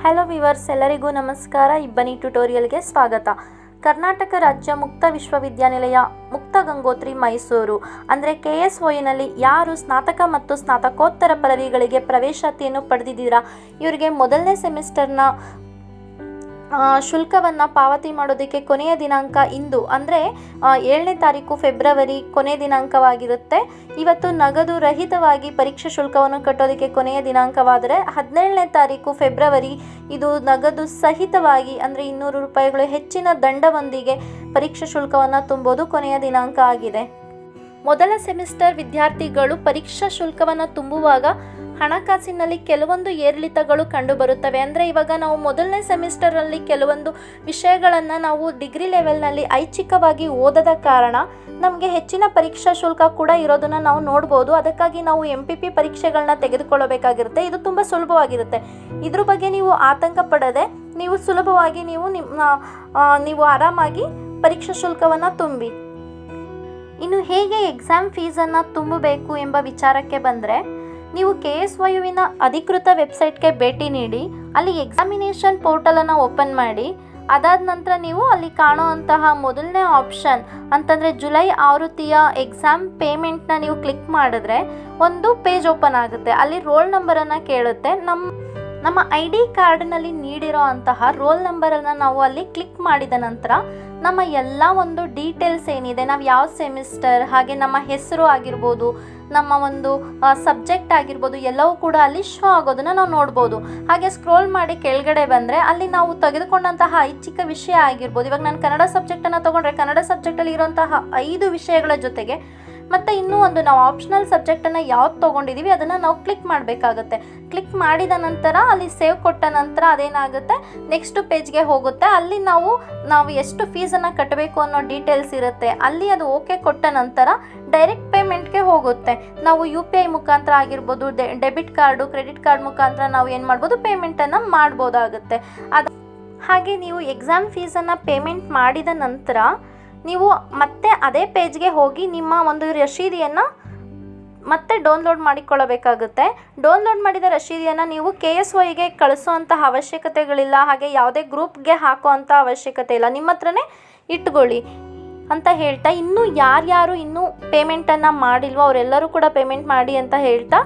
Hello viewers, ಎಲ್ಲರಿಗೂ ನಮಸ್ಕಾರ. ಇಬ್ಬನಿ ಟ್ಯುಟೋರಿಯಲ್ಗೆ ಸ್ವಾಗತ. ಕರ್ನಾಟಕ ರಾಜ್ಯ ಮುಕ್ತ ವಿಶ್ವವಿದ್ಯಾನಿಲಯ ಮುಕ್ತ ಗಂಗೋತ್ರಿ ಮೈಸೂರು ಅಂದರೆ KSOUನಲ್ಲಿ ಯಾರು ಸ್ನಾತಕ ಮತ್ತು ಸ್ನಾತಕೋತ್ತರ ಪದವಿಗಳಿಗೆ ಪ್ರವೇಶಾತಿಯನ್ನು ಪಡೆದಿದ್ದೀರಾ, ಇವರಿಗೆ ಮೊದಲನೇ ಸೆಮಿಸ್ಟರ್ನ ಶುಲ್ಕವನ್ನು ಪಾವತಿ ಮಾಡೋದಕ್ಕೆ ಕೊನೆಯ ದಿನಾಂಕ ಇಂದು ಅಂದರೆ 7ನೇ ತಾರೀಕು ಫೆಬ್ರವರಿ ಕೊನೆಯ ದಿನಾಂಕವಾಗಿರುತ್ತೆ. ಇವತ್ತು ನಗದು ರಹಿತವಾಗಿ ಪರೀಕ್ಷಾ ಶುಲ್ಕವನ್ನು ಕಟ್ಟೋದಕ್ಕೆ ಕೊನೆಯ ದಿನಾಂಕವಾದರೆ 17ನೇ ತಾರೀಕು ಫೆಬ್ರವರಿ ಇದು ನಗದು ಸಹಿತವಾಗಿ ಅಂದರೆ 200 ರೂಪಾಯಿಗಳು ಹೆಚ್ಚಿನ ದಂಡವೊಂದಿಗೆ ಪರೀಕ್ಷಾ ಶುಲ್ಕವನ್ನು ತುಂಬೋದು ಕೊನೆಯ ದಿನಾಂಕ ಆಗಿದೆ. ಮೊದಲ ಸೆಮಿಸ್ಟರ್ ವಿದ್ಯಾರ್ಥಿಗಳು ಪರೀಕ್ಷಾ ಶುಲ್ಕವನ್ನು ತುಂಬುವಾಗ ಹಣಕಾಸಿನಲ್ಲಿ ಕೆಲವೊಂದು ಏರಿಳಿತಗಳು ಕಂಡುಬರುತ್ತವೆ. ಅಂದರೆ ಇವಾಗ ನಾವು ಮೊದಲನೇ ಸೆಮಿಸ್ಟರಲ್ಲಿ ಕೆಲವೊಂದು ವಿಷಯಗಳನ್ನು ನಾವು ಡಿಗ್ರಿ ಲೆವೆಲ್ನಲ್ಲಿ ಐಚ್ಛಿಕವಾಗಿ ಓದದ ಕಾರಣ ನಮಗೆ ಹೆಚ್ಚಿನ ಪರೀಕ್ಷಾ ಶುಲ್ಕ ಕೂಡ ಇರೋದನ್ನು ನಾವು ನೋಡ್ಬೋದು. ಅದಕ್ಕಾಗಿ ನಾವು MPP ಪರೀಕ್ಷೆಗಳನ್ನ ತೆಗೆದುಕೊಳ್ಳಬೇಕಾಗಿರುತ್ತೆ. ಇದು ತುಂಬ ಸುಲಭವಾಗಿರುತ್ತೆ. ಇದ್ರ ಬಗ್ಗೆ ನೀವು ಆತಂಕ ಪಡದೆ ನೀವು ಸುಲಭವಾಗಿ ನೀವು ಆರಾಮಾಗಿ ಪರೀಕ್ಷಾ ಶುಲ್ಕವನ್ನು ತುಂಬಿ. ಇನ್ನು ಹೇಗೆ ಎಕ್ಸಾಮ್ ಫೀಸನ್ನು ತುಂಬಬೇಕು ಎಂಬ ವಿಚಾರಕ್ಕೆ ಬಂದರೆ, ನೀವು KSOUವಿನ ಅಧಿಕೃತ ವೆಬ್ಸೈಟ್ಗೆ ಭೇಟಿ ನೀಡಿ ಅಲ್ಲಿ ಎಕ್ಸಾಮಿನೇಷನ್ ಪೋರ್ಟಲನ್ನು ಓಪನ್ ಮಾಡಿ. ಅದಾದ ನಂತರ ನೀವು ಅಲ್ಲಿ ಕಾಣುವಂತಹ ಮೊದಲನೇ ಆಪ್ಷನ್ ಅಂತಂದರೆ ಜುಲೈ ಆವೃತ್ತಿಯ ಎಕ್ಸಾಮ್ ಪೇಮೆಂಟ್ನ ನೀವು ಕ್ಲಿಕ್ ಮಾಡಿದ್ರೆ ಒಂದು ಪೇಜ್ ಓಪನ್ ಆಗುತ್ತೆ. ಅಲ್ಲಿ ರೋಲ್ ನಂಬರನ್ನು ಕೇಳುತ್ತೆ. ನಮ್ಮ ID ಕಾರ್ಡ್ನಲ್ಲಿ ನೀಡಿರೋ ಅಂತಹ ರೋಲ್ ನಂಬರನ್ನು ನಾವು ಅಲ್ಲಿ ಕ್ಲಿಕ್ ಮಾಡಿದ ನಂತರ ನಮ್ಮ ಎಲ್ಲ ಒಂದು ಡೀಟೇಲ್ಸ್ ಏನಿದೆ, ನಾವು ಯಾವ ಸೆಮಿಸ್ಟರ್, ಹಾಗೆ ನಮ್ಮ ಹೆಸರು ಆಗಿರ್ಬೋದು, ನಮ್ಮ ಒಂದು ಸಬ್ಜೆಕ್ಟ್ ಆಗಿರ್ಬೋದು, ಎಲ್ಲವೂ ಕೂಡ ಅಲ್ಲಿ ಶೋ ಆಗೋದನ್ನು ನಾವು ನೋಡ್ಬೋದು. ಹಾಗೆ ಸ್ಕ್ರೋಲ್ ಮಾಡಿ ಕೆಳಗಡೆ ಬಂದರೆ ಅಲ್ಲಿ ನಾವು ತೆಗೆದುಕೊಂಡಂತಹ ಐಚ್ಛಿಕ ವಿಷಯ ಆಗಿರ್ಬೋದು. ಇವಾಗ ನಾನು ಕನ್ನಡ ಸಬ್ಜೆಕ್ಟನ್ನು ತೊಗೊಂಡ್ರೆ ಕನ್ನಡ ಸಬ್ಜೆಕ್ಟಲ್ಲಿ ಇರುವಂತಹ 5 ವಿಷಯಗಳ ಜೊತೆಗೆ ಮತ್ತು ಇನ್ನೂ ಒಂದು ನಾವು ಆಪ್ಷನಲ್ ಸಬ್ಜೆಕ್ಟನ್ನು ಯಾವ್ದು ತೊಗೊಂಡಿದ್ದೀವಿ ಅದನ್ನು ನಾವು ಕ್ಲಿಕ್ ಮಾಡಬೇಕಾಗುತ್ತೆ. ಕ್ಲಿಕ್ ಮಾಡಿದ ನಂತರ ಅಲ್ಲಿ ಸೇವ್ ಕೊಟ್ಟ ನಂತರ ಅದೇನಾಗುತ್ತೆ, ನೆಕ್ಸ್ಟ್ ಪೇಜ್ಗೆ ಹೋಗುತ್ತೆ. ಅಲ್ಲಿ ನಾವು ಎಷ್ಟು ಫೀಸನ್ನು ಕಟ್ಟಬೇಕು ಅನ್ನೋ ಡೀಟೇಲ್ಸ್ ಇರುತ್ತೆ. ಅಲ್ಲಿ ಅದು ಓಕೆ ಕೊಟ್ಟ ನಂತರ ಡೈರೆಕ್ಟ್ ಪೇಮೆಂಟ್ಗೆ ಹೋಗುತ್ತೆ. ನಾವು UPI ಮುಖಾಂತರ ಆಗಿರ್ಬೋದು, ಡೆಬಿಟ್ ಕಾರ್ಡು, ಕ್ರೆಡಿಟ್ ಕಾರ್ಡ್ ಮುಖಾಂತರ ನಾವು ಏನು ಮಾಡ್ಬೋದು, ಪೇಮೆಂಟನ್ನು ಮಾಡ್ಬೋದಾಗುತ್ತೆ. ಹಾಗೆ ನೀವು ಎಕ್ಸಾಮ್ ಫೀಸನ್ನು ಪೇಮೆಂಟ್ ಮಾಡಿದ ನಂತರ ನೀವು ಮತ್ತೆ ಅದೇ ಪೇಜ್ಗೆ ಹೋಗಿ ನಿಮ್ಮ ಒಂದು ರಶೀದಿಯನ್ನು ಮತ್ತೆ ಡೌನ್ಲೋಡ್ ಮಾಡಿಕೊಳ್ಳಬೇಕಾಗುತ್ತೆ. ಡೌನ್ಲೋಡ್ ಮಾಡಿದ ರಶೀದಿಯನ್ನು ನೀವು KSOUಗೆ ಕಳಿಸೋವಂತಹ ಅವಶ್ಯಕತೆಗಳಿಲ್ಲ. ಹಾಗೆ ಯಾವುದೇ ಗ್ರೂಪ್ಗೆ ಹಾಕುವಂಥ ಅವಶ್ಯಕತೆ ಇಲ್ಲ, ನಿಮ್ಮ ಹತ್ರನೇ ಇಟ್ಕೊಳ್ಳಿ ಅಂತ ಹೇಳ್ತಾ, ಇನ್ನೂ ಯಾರ್ಯಾರು ಇನ್ನೂ ಪೇಮೆಂಟನ್ನು ಮಾಡಿಲ್ವೋ ಅವರೆಲ್ಲರೂ ಕೂಡ ಪೇಮೆಂಟ್ ಮಾಡಿ ಅಂತ ಹೇಳ್ತಾ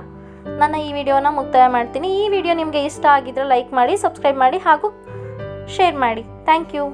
ನನ್ನ ಈ ವಿಡಿಯೋನ ಮುಕ್ತಾಯ ಮಾಡ್ತೀನಿ. ಈ ವಿಡಿಯೋ ನಿಮಗೆ ಇಷ್ಟ ಆಗಿದ್ರೆ ಲೈಕ್ ಮಾಡಿ, ಸಬ್ಸ್ಕ್ರೈಬ್ ಮಾಡಿ ಹಾಗೂ ಶೇರ್ ಮಾಡಿ. Thank you.